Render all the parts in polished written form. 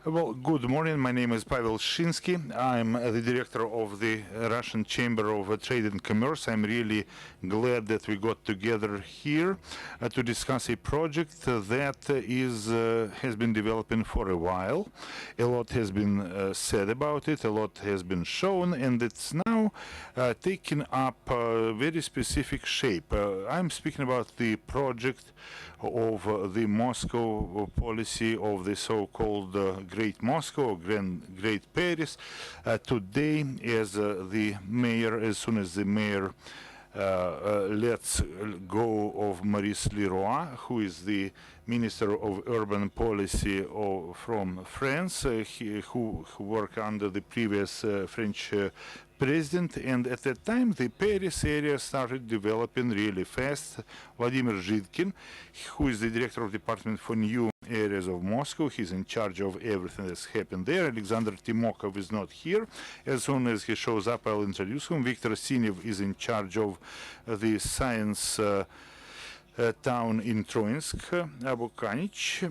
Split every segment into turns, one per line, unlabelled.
Well, good morning. My name is Pavel Shinsky. I'm the director of the Russian Chamber of Trade and Commerce. I'm really glad that we got together here to discuss a project that has been developing for a while. A lot has been said about it, a lot has been shown, and it's now taking up a very specific shape. I'm speaking about the project of the Moscow policy of the so-called Great Moscow, or Great Paris. Today, as the mayor, as soon as the mayor lets go of Maurice Leroy, who is the Minister of Urban Policy from France, who worked under the previous French president, and at that time the Paris area started developing really fast. Vladimir Zhidkin, who is the director of the Department for New Areas of Moscow, he's in charge of everything that's happened there. Alexander Timokov is not here. As soon as he shows up, I'll introduce him. Viktor Sinev is in charge of the science town in Troinsk. Abukanich,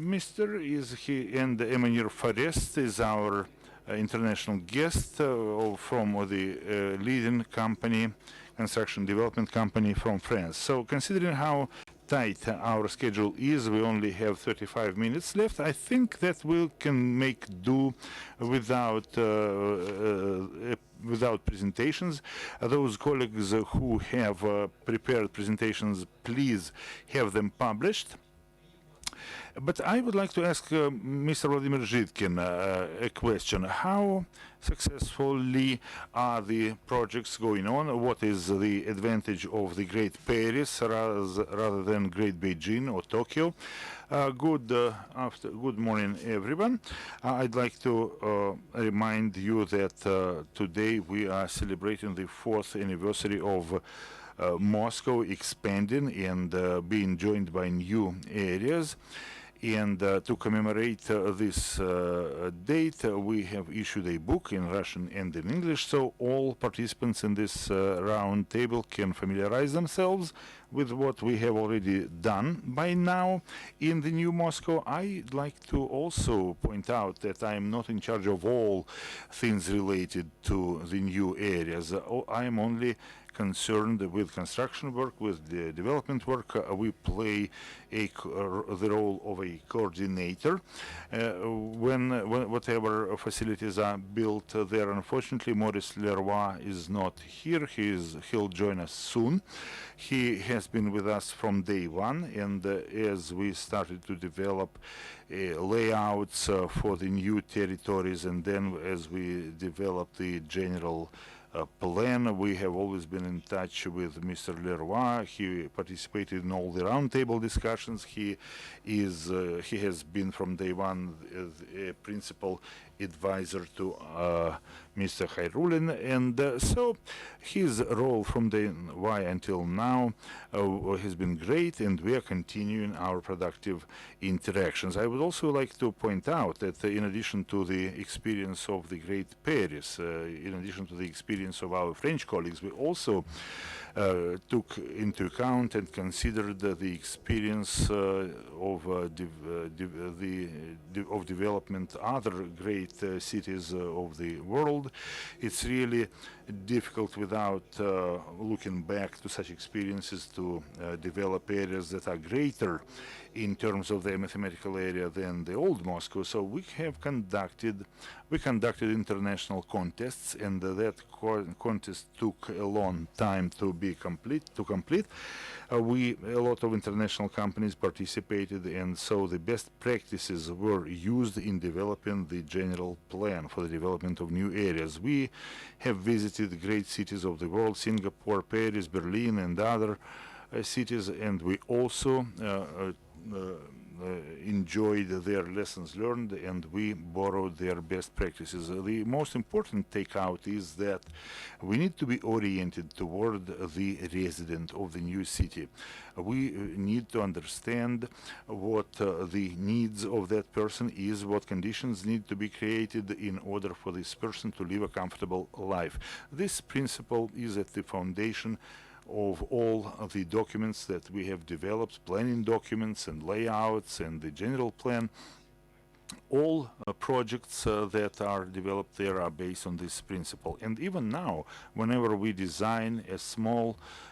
and Emmanuel Forest is our international guest from the leading company, construction development company from France. So considering how tight our schedule is, we only have 35 minutes left. I think that we can make do without without presentations. Those colleagues who have prepared presentations, please have them published. But I would like to ask Mr. Vladimir Zhidkin a question. How successfully are the projects going on? What is the advantage of the Great Paris rather than Great Beijing or Tokyo? Good morning, everyone. I'd like to remind you that today we are celebrating the 4th anniversary of Moscow expanding and being joined by new areas. And to commemorate this date, we have issued a book in Russian and in English, so all participants in this round table can familiarize themselves with what we have already done by now in the new Moscow. I'd like to also point out that I am not in charge of all things related to the new areas. I am only concerned with construction work, with the development work. We play the role of a coordinator. Whatever facilities are built there, unfortunately, Maurice Leroy is not here. He'll join us soon. He has been with us from day one, and as we started to develop layouts for the new territories, and then as we developed the general plan, we have always been in touch with Mr. Leroy. He participated in all the roundtable discussions. He has been from day one a principal advisor to Mr. Khairulin, and so his role from day Y until now has been great, and we are continuing our productive interactions. I would also like to point out that in addition to the experience of the Great Paris, in addition to the experience of our French colleagues, we also took into account and considered the experience of development other great cities of the world. It's really difficult without looking back to such experiences to develop areas that are greater in terms of their mathematical area than the old Moscow. So we conducted international contests, and that contest took a long time to complete. A lot of international companies participated, and so the best practices were used in developing the general plan for the development of new areas. We have visited great cities of the world, Singapore, Paris, Berlin, and other cities, and we also enjoyed their lessons learned, and we borrowed their best practices. The most important takeout is that we need to be oriented toward the resident of the new city. We need to understand what the needs of that person is, what conditions need to be created in order for this person to live a comfortable life. This principle is at the foundation of all of the documents that we have developed, planning documents and layouts and the general plan. all projects that are developed there are based on this principle. And even now, whenever we design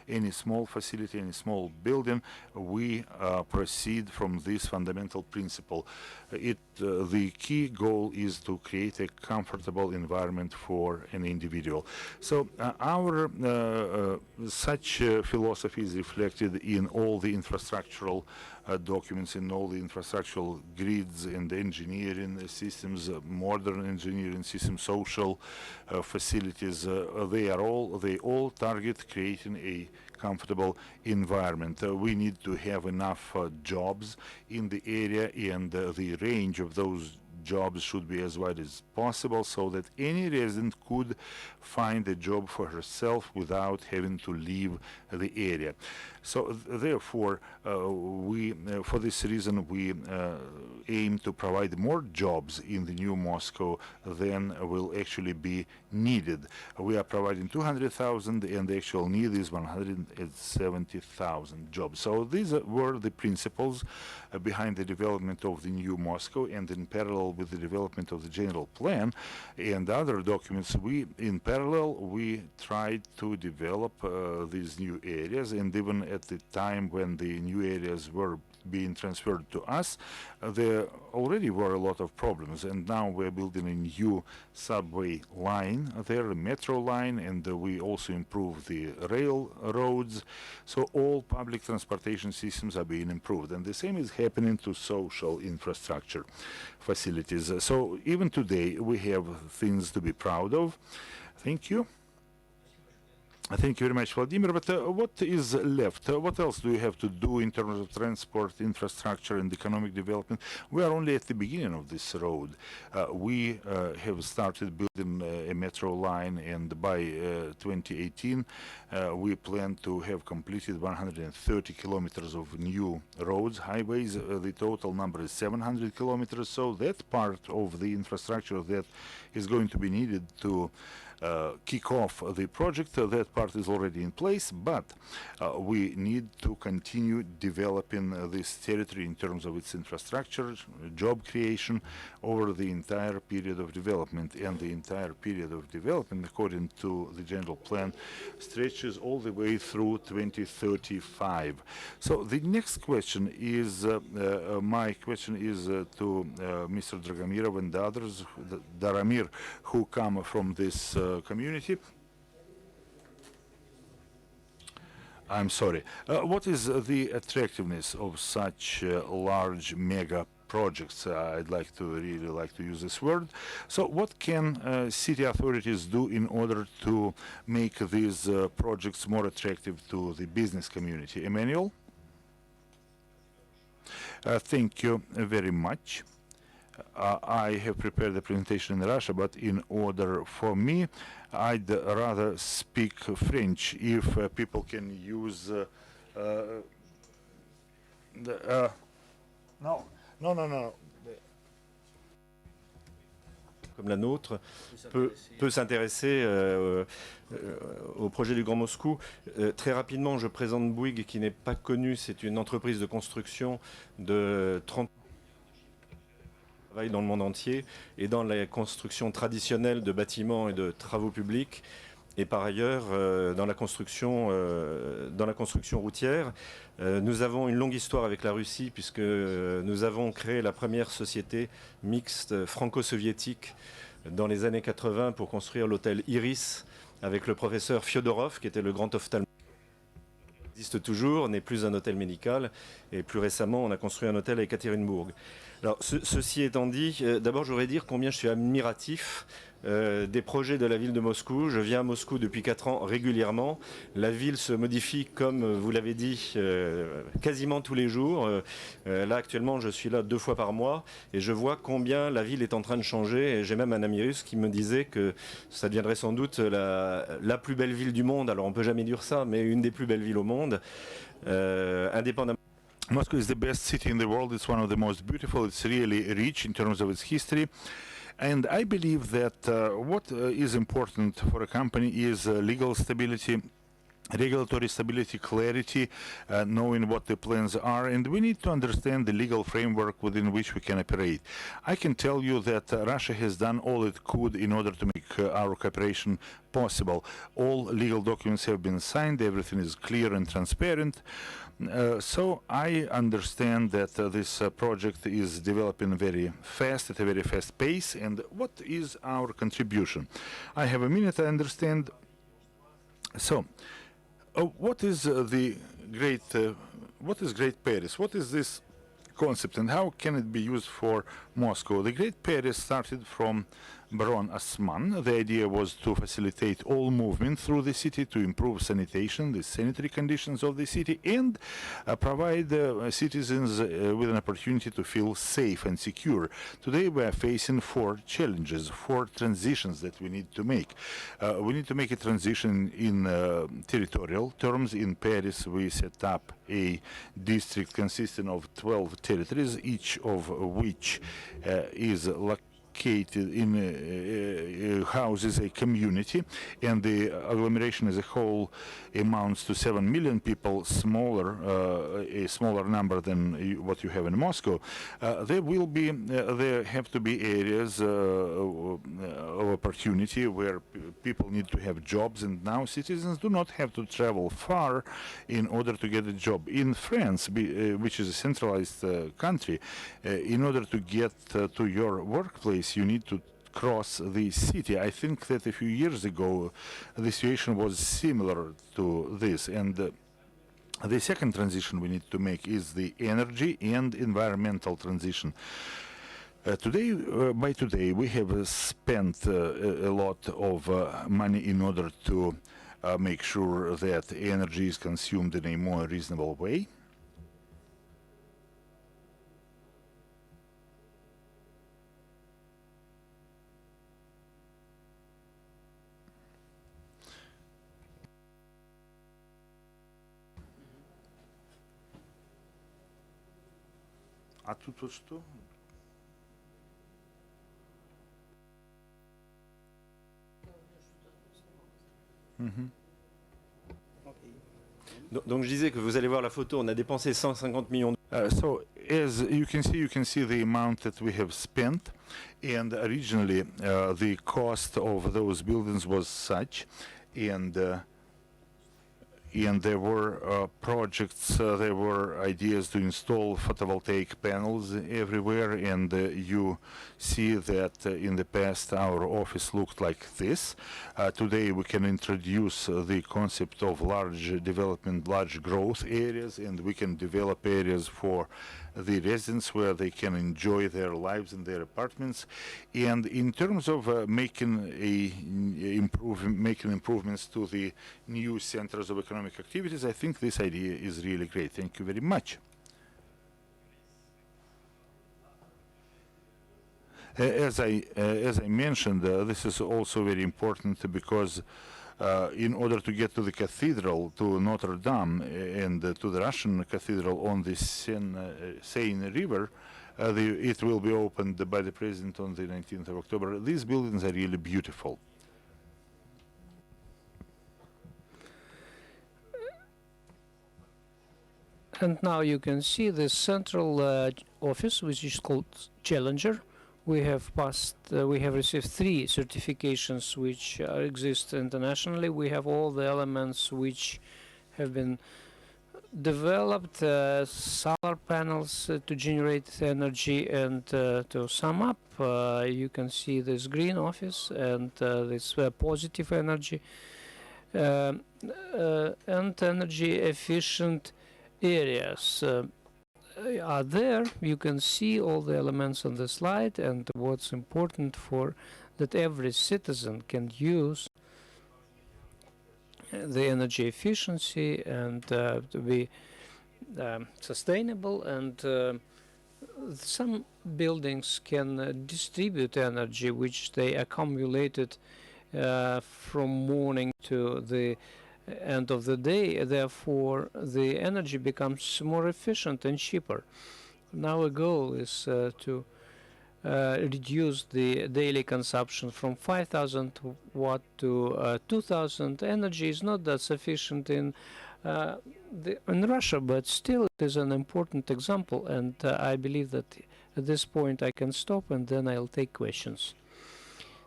any small facility, any small building, we proceed from this fundamental principle. The key goal is to create a comfortable environment for an individual. So our such philosophy is reflected in all the infrastructural documents, in all the infrastructural grids and engineering systems, modern engineering systems, social facilities. They all target creating a comfortable environment. We need to have enough jobs in the area, and the range of those jobs should be as wide as possible so that any resident could find a job for herself without having to leave the area. So therefore, for this reason, we aim to provide more jobs in the new Moscow than will actually be needed. We are providing 200,000, and the actual need is 170,000 jobs. So these were the principles behind the development of the new Moscow, and in parallel with the development of the general plan and other documents, in parallel we tried to develop these new areas. And even at the time when the new areas were being transferred to us, there already were a lot of problems, and now we're building a new subway line there, a metro line, and we also improve the railroads. So all public transportation systems are being improved, and the same is happening to social infrastructure facilities. So even today we have things to be proud of. Thank you. Thank you very much, Vladimir. But what is left? What else do you have to do in terms of transport, infrastructure, and economic development? We are only at the beginning of this road. We have started building a metro line, and by 2018, we plan to have completed 130 kilometers of new roads, highways. The total number is 700 kilometers. So that part of the infrastructure that is going to be needed to kick off the project, that part is already in place, but we need to continue developing this territory in terms of its infrastructure, job creation over the entire period of development. And the entire period of development, according to the general plan, stretches all the way through 2035. So the next question is, my question is to Mr. Dragomirov and the others, Daramir, who come from this community. I'm sorry. What is the attractiveness of such large mega projects? I'd really like to use this word. So what can city authorities do in order to make these projects more attractive to the business community? Emmanuel? Thank you very much. I have prepared the presentation in Russia, but in order for me, I'd rather speak French if people can use no.
Comme la nôtre, peut s'intéresser au projet du Grand Moscou. Très rapidement, je présente Bouygues, qui n'est pas connu. C'est une entreprise de construction de 30 travaille dans le monde entier et dans la construction traditionnelle de bâtiments et de travaux publics, et par ailleurs dans la construction routière. Nous avons une longue histoire avec la Russie, puisque nous avons créé la première société mixte franco-soviétique dans les années 80 pour construire l'hôtel Iris avec le professeur Fyodorov, qui était le grand ophtalmologue. Existe toujours, n'est plus un hôtel médical, et plus récemment on a construit un hôtel à Ekaterinbourg. Alors ceci étant dit, d'abord je voudrais dire combien je suis admiratif des projets de la ville de Moscou. Je viens à Moscou depuis 4 ans régulièrement. La ville se modifie, comme vous l'avez dit, quasiment tous les jours. Là actuellement je suis là 2 fois par mois et je vois combien la ville est en train de changer. Et j'ai même un ami russe qui me disait que ça deviendrait sans doute la plus belle ville du monde. Alors on ne peut jamais dire ça, mais une des plus belles villes au monde, indépendamment.
Moscow is the best city in the world. It's one of the most beautiful. It's really rich in terms of its history. And I believe that what is important for a company is legal stability regulatory stability, clarity, knowing what the plans are, and we need to understand the legal framework within which we can operate. I can tell you that Russia has done all it could in order to make our cooperation possible. All legal documents have been signed, everything is clear and transparent. So I understand that this project is developing very fast, at a very fast pace, and what is our contribution? I have a minute, I understand. So, what is Great Paris? What is this concept and how can it be used for Moscow? The Great Paris started from Baron Osman. The idea was to facilitate all movement through the city, to improve sanitation, the sanitary conditions of the city, and provide citizens with an opportunity to feel safe and secure. Today we are facing four challenges, four transitions that we need to make. We need to make a transition in territorial terms. In Paris we set up a district consisting of 12 territories, each of which is located in houses a community, and the agglomeration as a whole amounts to 7 million people, a smaller number than what you have in Moscow. There have to be areas of opportunity where people need to have jobs, and now citizens do not have to travel far in order to get a job. In France, which is a centralized country, in order to get to your workplace, you need to cross the city. I think that a few years ago the situation was similar to this, and the second transition we need to make is the energy and environmental transition. By today we have spent a lot of money in order to make sure that energy is consumed in a more reasonable way. А тут вот что?
Donc je disais que vous allez voir la photo, on a dépensé 150 millions
So as you can see the amount that we have spent, and originally the cost of those buildings was such, and there were projects, there were ideas to install photovoltaic panels everywhere, and you see that in the past our office looked like this. Today we can introduce the concept of large development, large growth areas, and we can develop areas for the residents where they can enjoy their lives in their apartments. And in terms of making improvements to the new centers of economic activities, I think this idea is really great. Thank you very much. As I mentioned, this is also very important because in order to get to the cathedral, to Notre Dame, and to the Russian cathedral on the Seine River, it will be opened by the president on the 19th of October. These buildings are really beautiful.
And now you can see the central office, which is called Challenger. We have received 3 certifications which exist internationally. We have all the elements which have been developed, solar panels to generate energy, and to sum up, you can see this green office and this positive energy and energy efficient areas are there. You can see all the elements on the slide, and what's important for that every citizen can use the energy efficiency and to be sustainable, and some buildings can distribute energy which they accumulated from morning to the end of the day. Therefore the energy becomes more efficient and cheaper. Now our goal is to reduce the daily consumption from 5,000 watt to 2,000. Energy is not that sufficient in Russia, but still it is an important example, and I believe that at this point I can stop and then I'll take questions.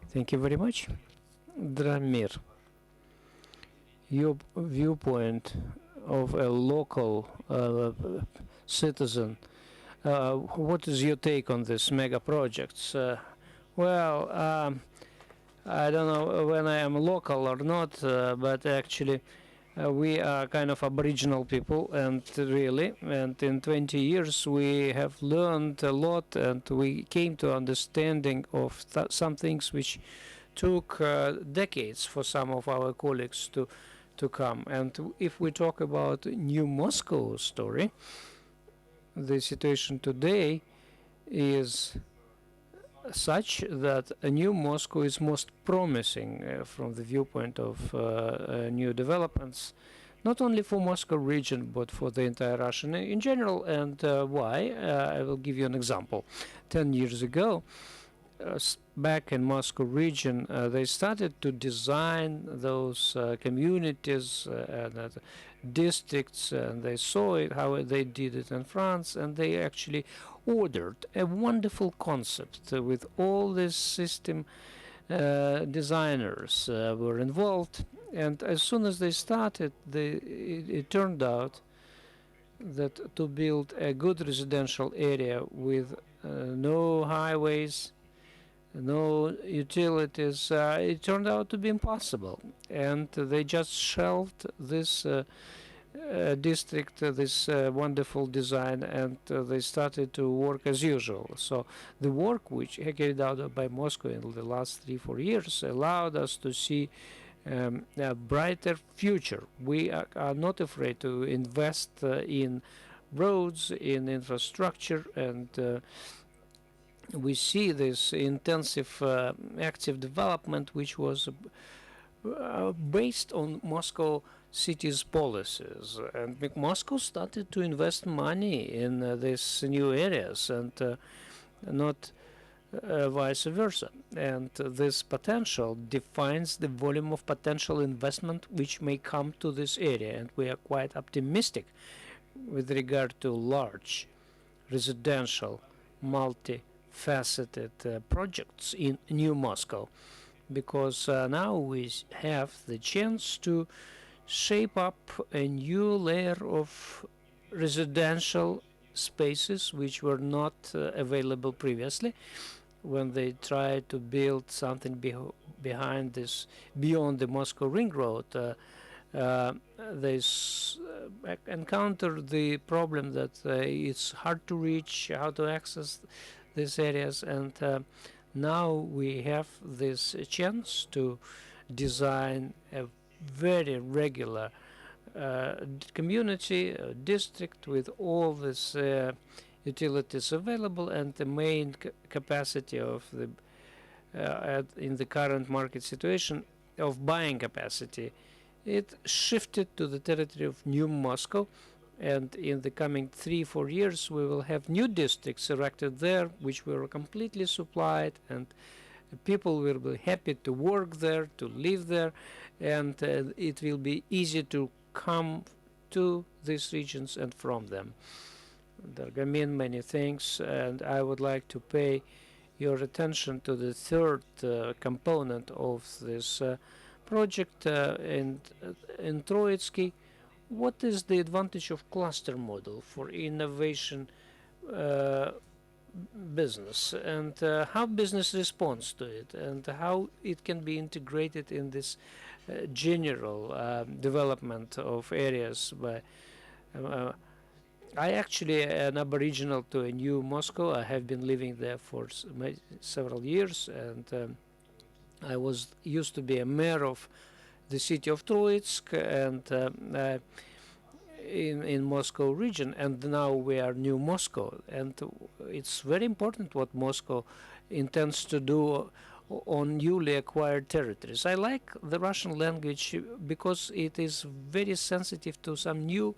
Thank you very much. Dramir, your viewpoint of a local citizen, what is your take on these mega projects? Well, I don't know when I am local or not, but actually we are kind of aboriginal people, and in 20 years we have learned a lot, and we came to understanding of some things which took decades for some of our colleagues to come. And if we talk about New Moscow story, the situation today is such that a New Moscow is most promising from the viewpoint of new developments, not only for Moscow region but for the entire Russia in general. And why? I will give you an example. 10 years ago, back in Moscow region, they started to design those communities and districts, and they saw it how they did it in France, and they actually ordered a wonderful concept with all this system designers were involved. And as soon as they started, it turned out that to build a good residential area with no highways, no utilities, it turned out to be impossible, and they just shelved this district, this wonderful design, and they started to work as usual. So the work which carried out by Moscow in the last 3-4 years allowed us to see a brighter future. We are not afraid to invest in roads, in infrastructure, and we see this intensive active development which was based on Moscow city's policies, and Moscow started to invest money in these new areas, and not vice versa. And this potential defines the volume of potential investment which may come to this area, and we are quite optimistic with regard to large residential multi-faceted projects in New Moscow, because now we have the chance to shape up a new layer of residential spaces which were not available previously when they tried to build something behind this, beyond the Moscow Ring Road. They encountered the problem that it's hard to reach, how to access these areas, and now we have this chance to design a very regular community district with all these utilities available, and the main capacity of the in the current market situation of buying capacity, it shifted to the territory of New Moscow. And in the coming 3-4 years we will have new districts erected there which were completely supplied, and people will be happy to work there, to live there, and it will be easy to come to these regions and from them. There mean many things, and I would like to pay your attention to the third component of this project in Troitsky. What is the advantage of cluster model for innovation business, and how business responds to it, and how it can be integrated in this general development of areas by I actually an aboriginal to a New Moscow. I have been living there for several years, and I used to be a mayor of the city of Troitsk, and in Moscow region, and now we are New Moscow, and it's very important what Moscow intends to do on newly acquired territories. I like the Russian language because it is very sensitive to some new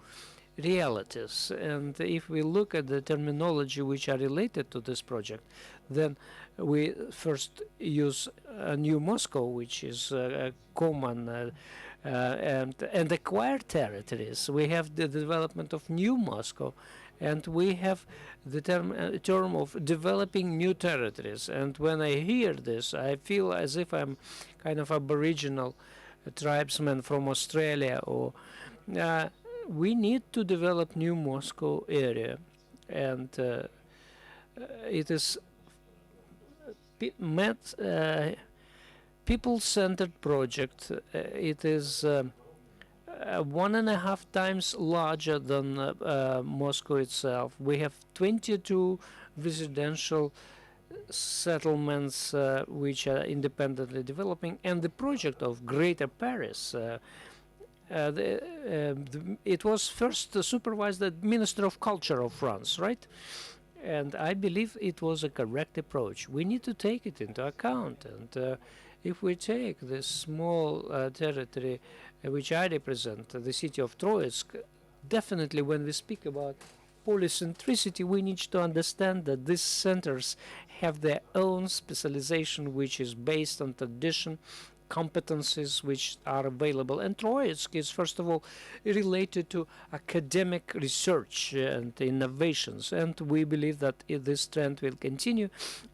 realities. And if we look at the terminology which are related to this project, then we first use New Moscow, which is common and acquired territories. We have the development of New Moscow, and we have the term of developing new territories. And when I hear this, I feel as if I'm kind of aboriginal tribesman from Australia. Or we need to develop New Moscow area, and it is people-centered project. It is 1.5 times larger than Moscow itself. We have 22 residential settlements which are independently developing, and the project of Greater Paris. It was first supervised at Minister of Culture of France, right? And I believe it was a correct approach. We need to take it into account. And if we take this small territory which I represent, the city of Troitsk, definitely when we speak about polycentricity, we need to understand that these centers have their own specialization, which is based on tradition, competencies which are available. And Troitsk is, first of all, related to academic research and innovations. And we believe that this trend will continue,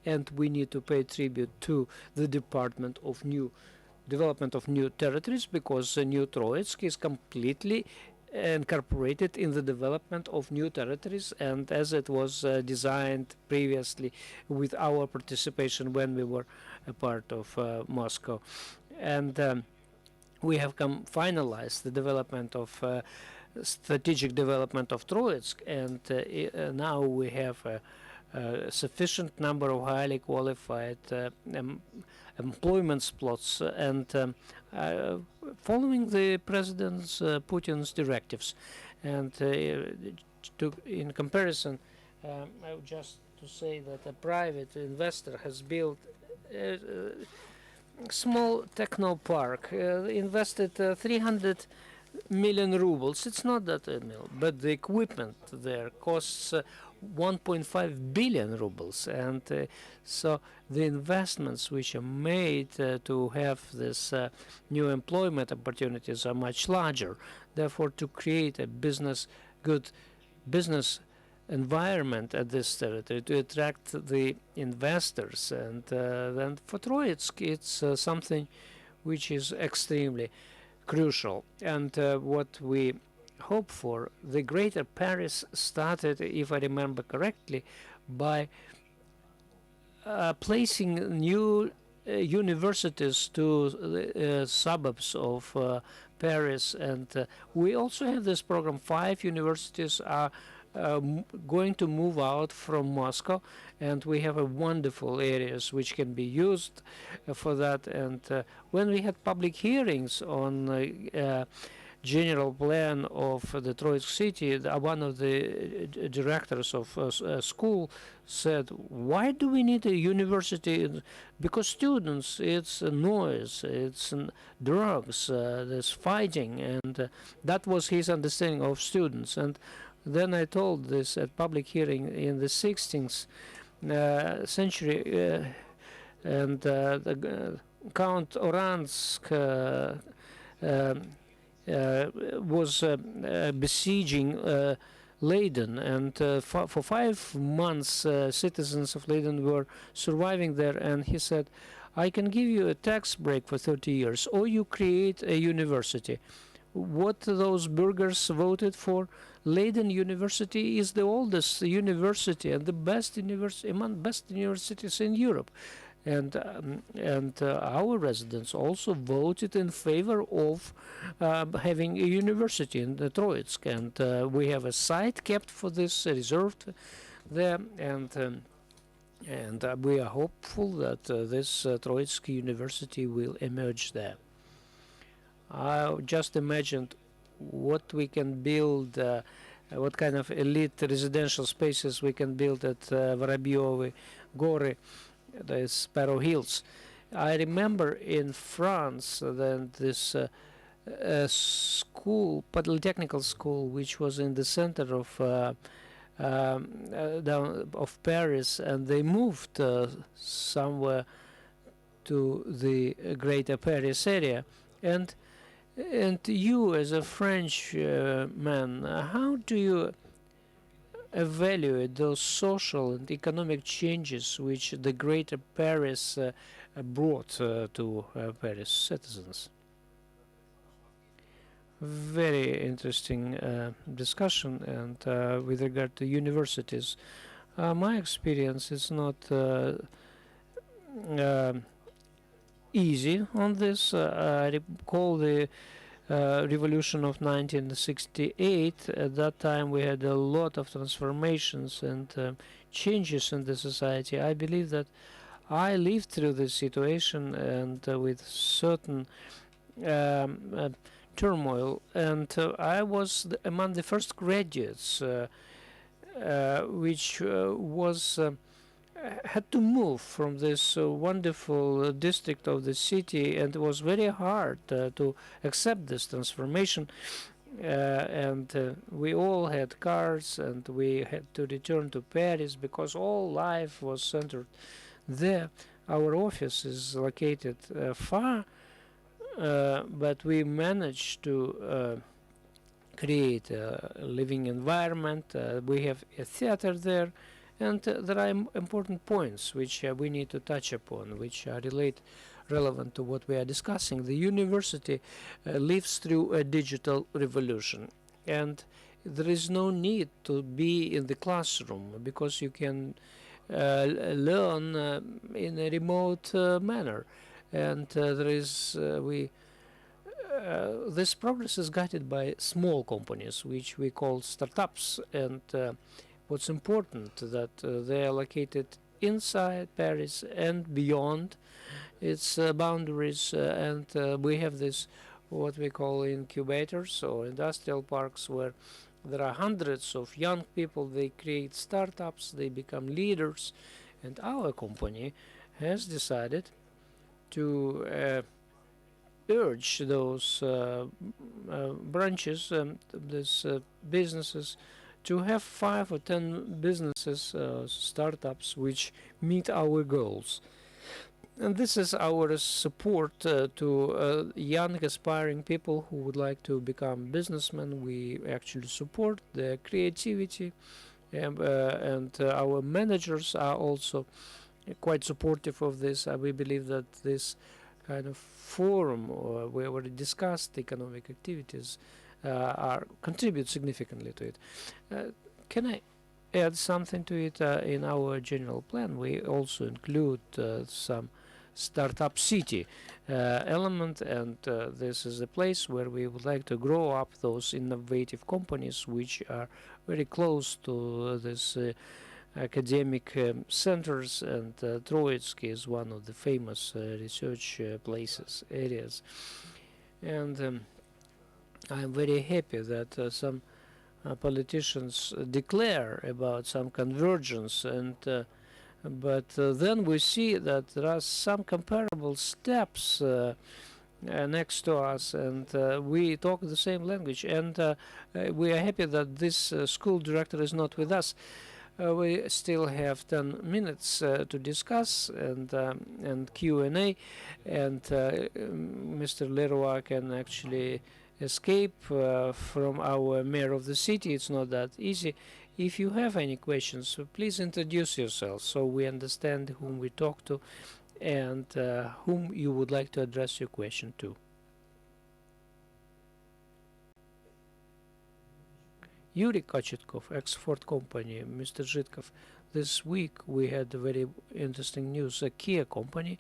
and we need to pay tribute to the Department of Development of New Territories, because New Troitsk is completely incorporated in the development of new territories, and as it was designed previously with our participation when we were a part of Moscow. And we have finalized the development of strategic development of Troitsk, and now we have a sufficient number of highly qualified employment plots, and following the President Putin's directives. And in comparison, I would just to say that a private investor has built a small techno park, invested 300 million rubles. It's not that but the equipment there costs 1.5 billion rubles, and so the investments which are made to have this new employment opportunities are much larger. Therefore, to create a good business environment at this territory to attract the investors, and then for Troitsk it's something which is extremely crucial. And what we hope for, the Greater Paris started, if I remember correctly, by placing new universities to the suburbs of Paris, and we also have this program. 5 universities are going to move out from Moscow, and we have a wonderful areas which can be used for that. And when we had public hearings on general plan of the Troitsk city, one of the directors of a school said, why do we need a university? Because students, it's noise, it's drugs, there's fighting, and that was his understanding of students. And then I told this at public hearing in the 16th century, and the Count Oransk was besieging Leiden, and for 5 months citizens of Leiden were surviving there, and he said, I can give you a tax break for 30 years, or you create a university. What those burghers voted for? Leiden University is the oldest university and the best university among best universities in Europe. And our residents also voted in favor of having a university in the Troitsk, and we have a site kept for this, reserved there, and we are hopeful that this Troitsk University will emerge there. I just imagined what we can build, what kind of elite residential spaces we can build at Vorobyovo Gory, the Sparrow Hills. I remember in France that this school, polytechnical school, which was in the center of down of Paris, and they moved somewhere to the greater Paris area. And you, as a French man, how do you evaluate those social and economic changes which the greater Paris brought to Paris citizens? Very interesting discussion. And with regard to universities, my experience is not easy on this. I recall the revolution of 1968. At that time we had a lot of transformations and changes in the society. I believe that I lived through this situation and with certain turmoil, and I was among the first graduates which was had to move from this wonderful district of the city, and it was very hard to accept this transformation. And we all had cars, and we had to return to Paris because all life was centered there. Our office is located far, but we managed to create a living environment. We have a theater there, and there are important points which we need to touch upon, which are relevant to what we are discussing. The university lives through a digital revolution, and there is no need to be in the classroom because you can learn in a remote manner. And this progress is guided by small companies, which we call startups. And what's important that they are located inside Paris and beyond its boundaries. And we have this what we call incubators or industrial parks, where there are hundreds of young people. They create startups, they become leaders, and our company has decided to urge those branches, these businesses, to have 5 or 10 businesses, startups, which meet our goals. And this is our support to young aspiring people who would like to become businessmen. We actually support their creativity, and our managers are also quite supportive of this. We believe that this kind of forum where we discuss economic activities contribute significantly to it. Can I add something to it? In our general plan, we also include some startup city element, and this is a place where we would like to grow up those innovative companies which are very close to this academic centers, and Troitsky is one of the famous research areas. And I'm very happy that some politicians declare about some convergence, and but then we see that there are some comparable steps next to us, and we talk the same language, and we are happy that this school director is not with us. We still have 10 minutes to discuss and Q&A, and Mr. Leroy can actually escape from our mayor of the city. It's not that easy. If you have any questions, please introduce yourself so we understand whom we talk to and whom you would like to address your question to. Yuri Kochetkov, ex-Ford company, Mr. Zhitkov. This week we had very interesting news. A Kia company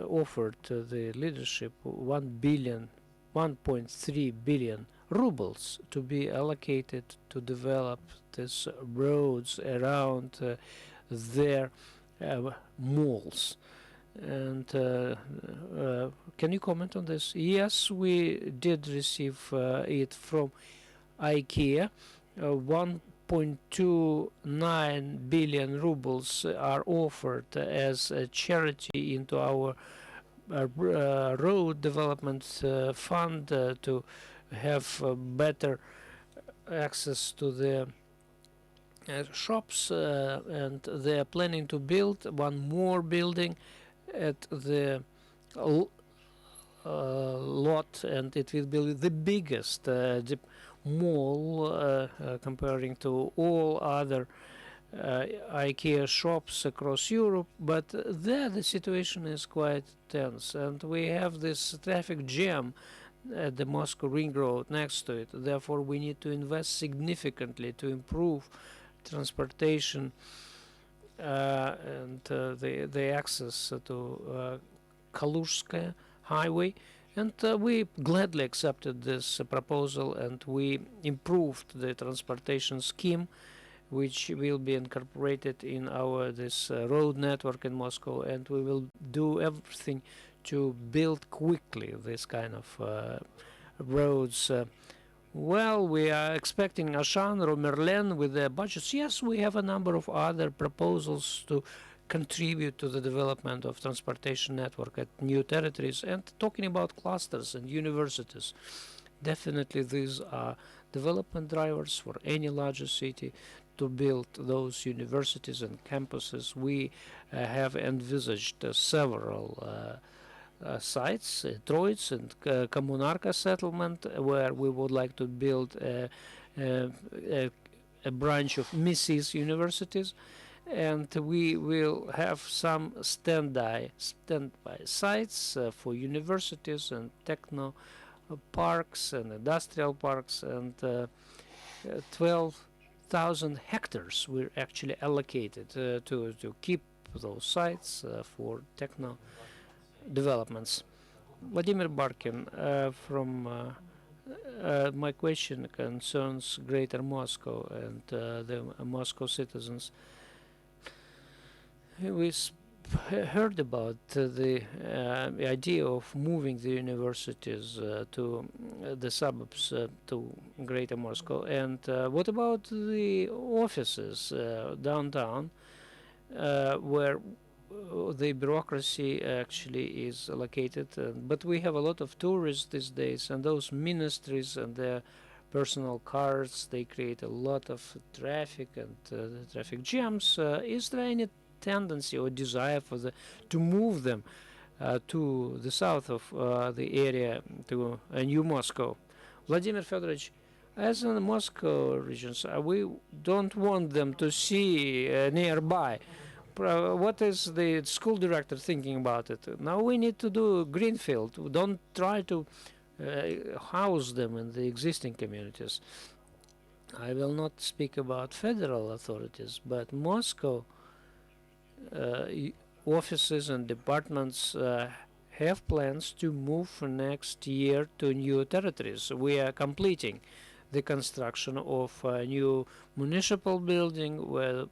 offered the leadership 1.3 billion rubles to be allocated to develop these roads around their malls. And can you comment on this? Yes, we did receive it from IKEA. 1.29 billion rubles are offered as a charity into our road development fund to have better access to the shops, and they are planning to build one more building at the lot, and it will be the biggest mall comparing to all other IKEA shops across Europe, but there the situation is quite tense, and we have this traffic jam at the Moscow Ring Road next to it. Therefore, we need to invest significantly to improve transportation and the access to Kaluzhskaya highway. And we gladly accepted this proposal, and we improved the transportation scheme, which will be incorporated in our this road network in Moscow, and we will do everything to build quickly this kind of roads. Well, we are expecting Ashan or Merlin with their budgets. Yes, we have a number of other proposals to contribute to the development of transportation network at new territories. And talking about clusters and universities, definitely these are development drivers for any larger city to build those universities and campuses. We have envisaged several sites, Troitz and Kommunarka settlement, where we would like to build a branch of Mises universities, and we will have some standby sites for universities and techno parks and industrial parks, and 12,000 hectares were actually allocated to keep those sites for techno developments. Vladimir Barkin from my question concerns Greater Moscow and the Moscow citizens. We heard about the idea of moving the universities to the suburbs to Greater Moscow, and what about the offices downtown where the bureaucracy actually is located, but we have a lot of tourists these days, and those ministries and their personal cars, they create a lot of traffic and traffic jams. Is there any tendency or desire for to move them to the south of the area, to New Moscow? Vladimir Fedorovich, as in the Moscow regions, we don't want them to see nearby. What is the school director thinking about it? Now we need to do greenfield. We don't try to house them in the existing communities. I will not speak about federal authorities, but Moscow offices and departments have plans to move next year to new territories. We are completing the construction of a new municipal building where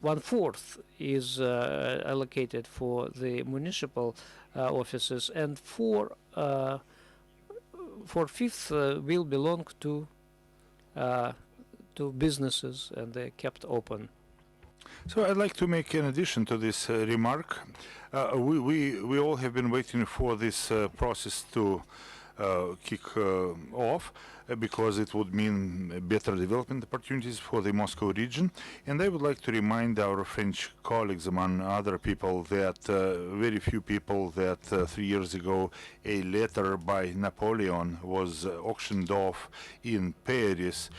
one-fourth is allocated for the municipal offices, and four-fifth will belong to businesses, and they're kept open.
So I'd like to make an addition to this remark. We all have been waiting for this process to kick off because it would mean better development opportunities for the Moscow region. And I would like to remind our French colleagues, among other people, that very few people that 3 years ago a letter by Napoleon was auctioned off in Paris,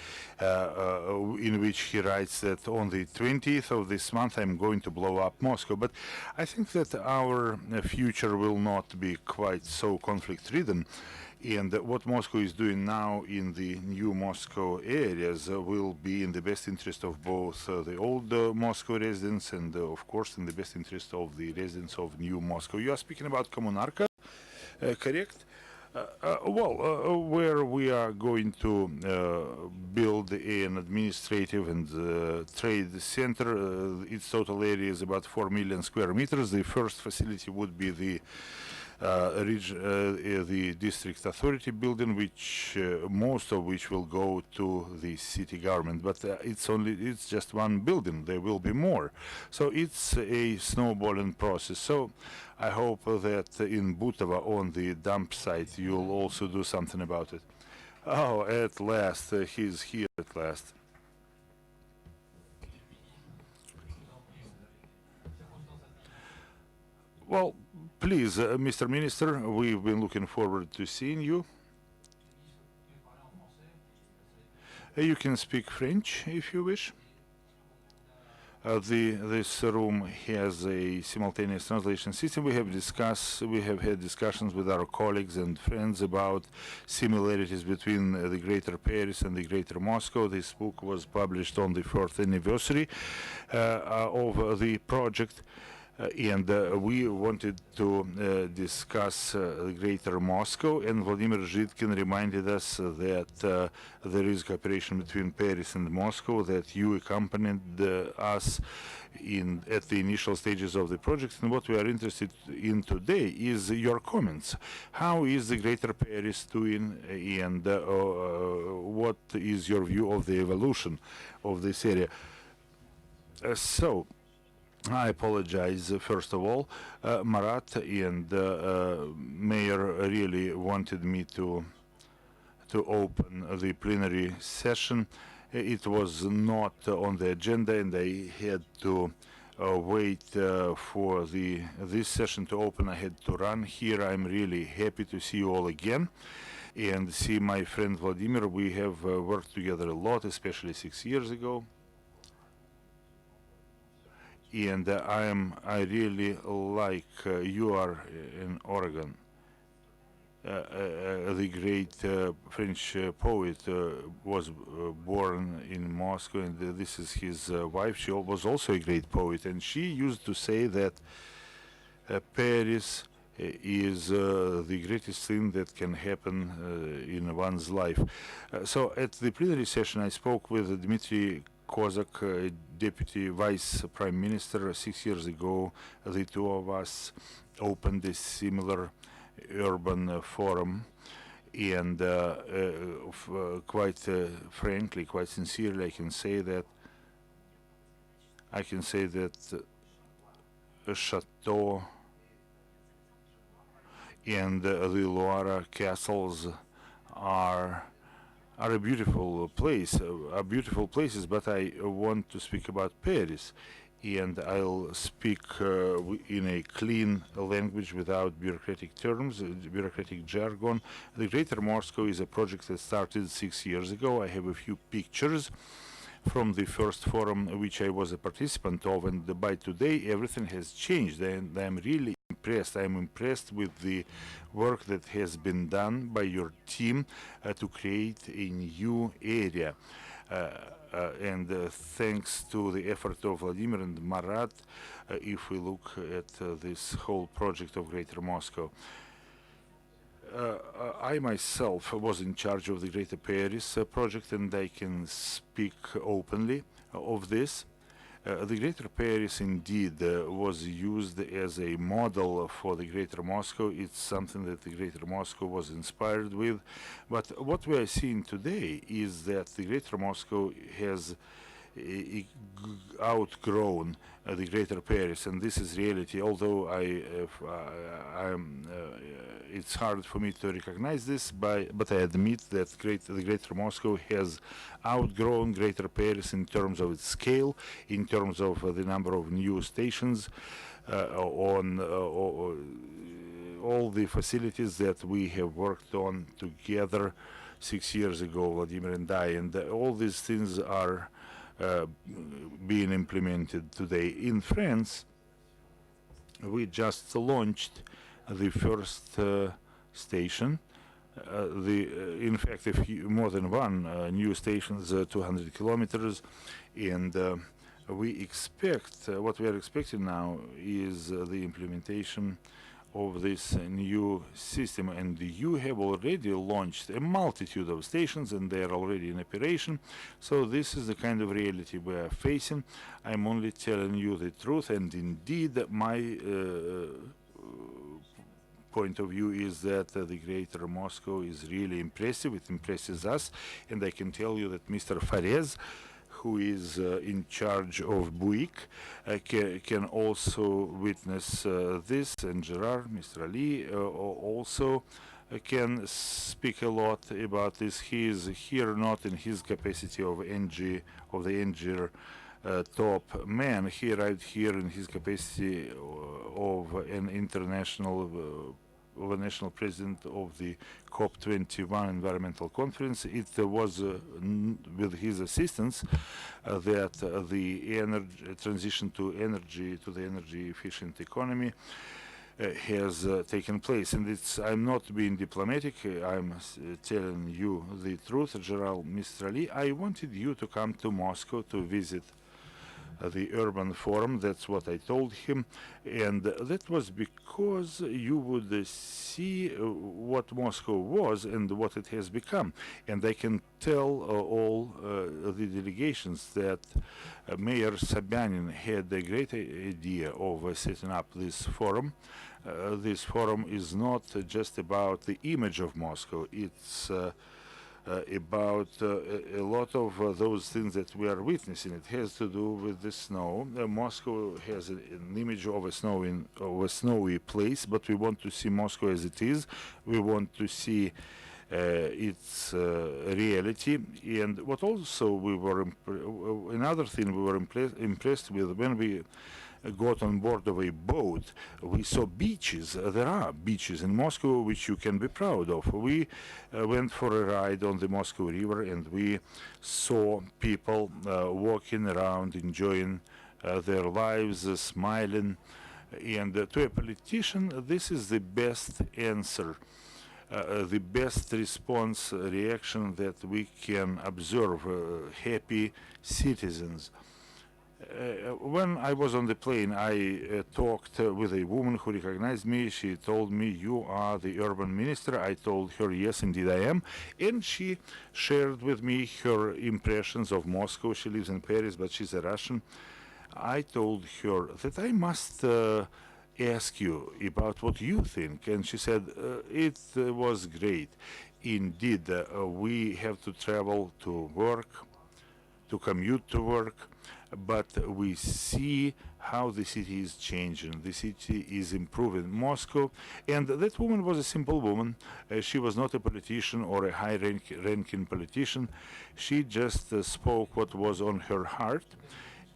in which he writes that on the 20th of this month I'm going to blow up Moscow. But I think that our future will not be quite so conflict-ridden. And what Moscow is doing now in the new Moscow areas will be in the best interest of both the old Moscow residents and, of course, in the best interest of the residents of new Moscow. You are speaking about Kommunarka, correct? Where we are going to build an administrative and trade center. Its total area is about 4 million square meters. The first facility would be the the district authority building, which most of which will go to the city government. But it's just one building. There will be more. So it's a snowballing process. So I hope that in Butova on the dump site you'll also do something about it. Oh, at last, he's here at last. Well, please, Mr. Minister, we've been looking forward to seeing you. You can speak French if you wish. This room has a simultaneous translation system. We have had discussions with our colleagues and friends about similarities between the Greater Paris and the Greater Moscow. This book was published on the 4th anniversary of the project. And we wanted to discuss Greater Moscow, and Vladimir Zhitkin reminded us that there is cooperation between Paris and Moscow, that you accompanied us at the initial stages of the project. And what we are interested in today is your comments. How is the Greater Paris doing, and what is your view of the evolution of this area? I apologize, first of all. Marat and Mayor really wanted me to open the plenary session. It was not on the agenda, and I had to wait for this session to open. I had to run here. I'm really happy to see you all again and see my friend Vladimir. We have worked together a lot, especially 6 years ago. And I really like you are in Oregon. The great French poet was born in Moscow, and this is his wife. She was also a great poet, and she used to say that Paris is the greatest thing that can happen in one's life. So at the plenary session, I spoke with Dmitry Kozak, Deputy Vice Prime Minister. 6 years ago, the two of us opened a similar urban forum, and quite frankly, quite sincerely, I can say that Chateau and the Loire castles are a beautiful place, are beautiful places, but I want to speak about Paris, and I'll speak in a clean language without bureaucratic terms, bureaucratic jargon. The Greater Moscow is a project that started 6 years ago. I have a few pictures from the first forum, which I was a participant of, and by today everything has changed, and I'm really impressed. I'm impressed with the work that has been done by your team to create a new area. And thanks to the effort of Vladimir and Marat, if we look at this whole project of Greater Moscow. I myself was in charge of the Greater Paris project, and I can speak openly of this. The Greater Paris indeed was used as a model for the Greater Moscow. It's something that the Greater Moscow was inspired with. But what we are seeing today is that the Greater Moscow has outgrown the Greater Paris, and this is reality. Although it's hard for me to recognize this, but I admit that the Greater Moscow has outgrown Greater Paris in terms of its scale, in terms of the number of new stations, on all the facilities that we have worked on together 6 years ago, Vladimir and I, and all these things are being implemented today. In France, we just launched the first station. In fact, more than one new stations, 200 kilometers, and we expect what we are expecting now is the implementation of this new system, and you have already launched a multitude of stations, and they are already in operation. So this is the kind of reality we are facing. I'm only telling you the truth, and indeed my point of view is that the Greater Moscow is really impressive. It impresses us, and I can tell you that Mr. Fares, who is in charge of Buik, can also witness this, and Gerard, Mr. Ali, also can speak a lot about this. He is here not in his capacity of of the NG top man. He arrived here in his capacity of an international of a national president of the COP21 environmental conference. It was with his assistance that the transition to the energy efficient economy has taken place. And I'm not being diplomatic, I'm telling you the truth, General Mr. Ali. I wanted you to come to Moscow to visit the urban forum. That's what I told him, and that was because you would see what Moscow was and what it has become. And I can tell all the delegations that Mayor Sobyanin had a great idea of setting up this forum. This forum is not just about the image of Moscow, it's about a lot of those things that we are witnessing. It has to do with the snow. Moscow has an image of a snowy place, but we want to see Moscow as it is. We want to see its reality. And what also we were another thing we were impressed with when we got on board of a boat, we saw beaches. There are beaches in Moscow which you can be proud of. We went for a ride on the Moscow River, and we saw people walking around, enjoying their lives, smiling. And to a politician, this is the best answer, the best response, reaction that we can observe, happy citizens. When I was on the plane, I talked with a woman who recognized me. She told me, "You are the urban minister." I told her, "Yes, indeed I am." And she shared with me her impressions of Moscow. She lives in Paris, but she's a Russian. I told her that I must ask you about what you think. And she said, it was great. Indeed, we have to travel to work, to commute to work, but we see how the city is changing. The city is improving. Moscow, and that woman was a simple woman. She was not a politician or a high-ranking politician. She just spoke what was on her heart,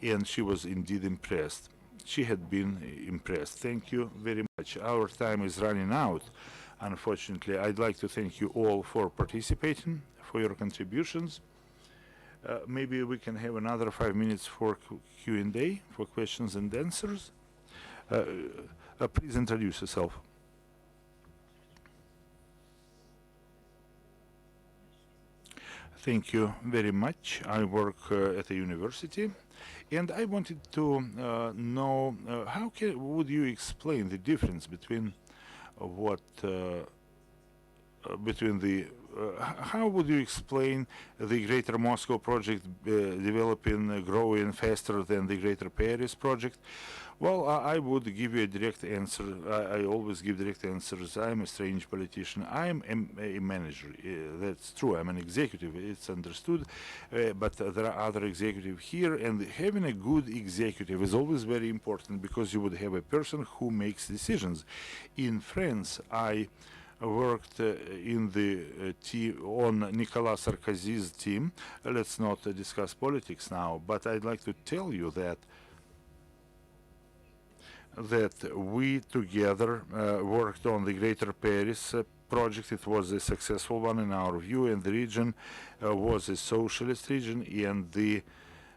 and she was indeed impressed. She had been impressed. Thank you very much. Our time is running out, unfortunately. I'd like to thank you all for participating, for your contributions. Maybe we can have another 5 minutes for Q&A, for questions and answers. Please introduce yourself. Thank you very much. I work at a university, and I wanted to know how would you explain the difference between how would you explain the Greater Moscow project developing, growing faster than the Greater Paris project? Well, I would give you a direct answer. I always give direct answers. I'm a strange politician. I'm a manager. That's true. I'm an executive. It's understood. But there are other executives here, and having a good executive is always very important, because you would have a person who makes decisions. In France, I worked in the team on Nicolas Sarkozy's team. Let's not discuss politics now, but I'd like to tell you that we together worked on the Greater Paris project. It was a successful one in our view, and the region was a socialist region, and the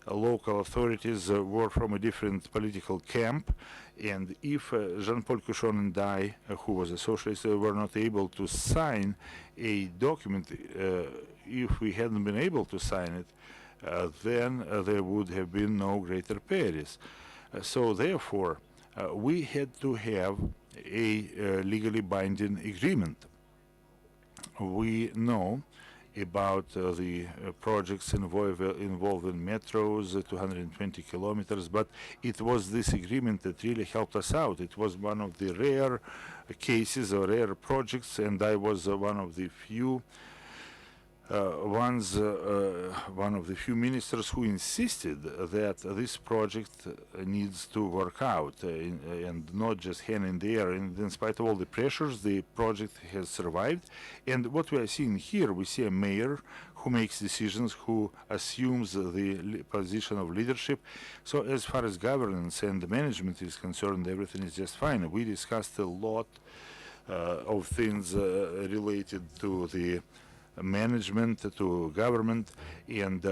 local authorities were from a different political camp. And if Jean-Paul Couchon and I, who was a socialist, were not able to sign a document, if we hadn't been able to sign it, then there would have been no Greater Paris. So therefore, we had to have a legally binding agreement. We know, about the projects involving metros, 220 kilometers, but it was this agreement that really helped us out. It was one of the rare cases or rare projects, and I was one of the few one of the few ministers who insisted that this project needs to work out and not just hand in the air. And in spite of all the pressures, the project has survived. And what we are seeing here, we see a mayor who makes decisions, who assumes the position of leadership. So as far as governance and management is concerned, everything is just fine. We discussed a lot of things related to the management, to government, and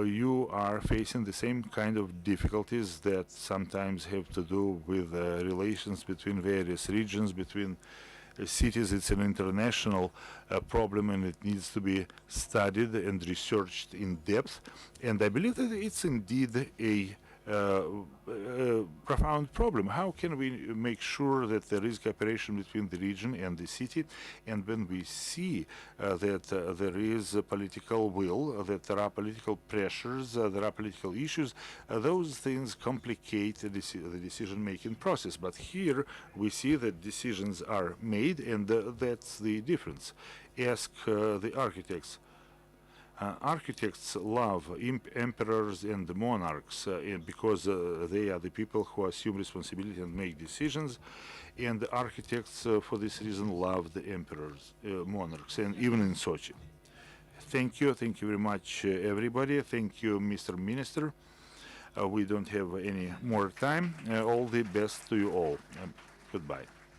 you are facing the same kind of difficulties that sometimes have to do with relations between various regions, between cities. It's an international problem, and it needs to be studied and researched in depth. And I believe that it's indeed a profound problem. How can we make sure that there is cooperation between the region and the city? And when we see that there is a political will, that there are political pressures, there are political issues, those things complicate the decision-making process. But here we see that decisions are made, and that's the difference. Ask the architects. Architects love emperors and monarchs because they are the people who assume responsibility and make decisions, and the architects for this reason love the emperors, monarchs, and even in Sochi. Thank you very much, everybody. Thank you, Mr. Minister. We don't have any more time. All the best to you all. Goodbye.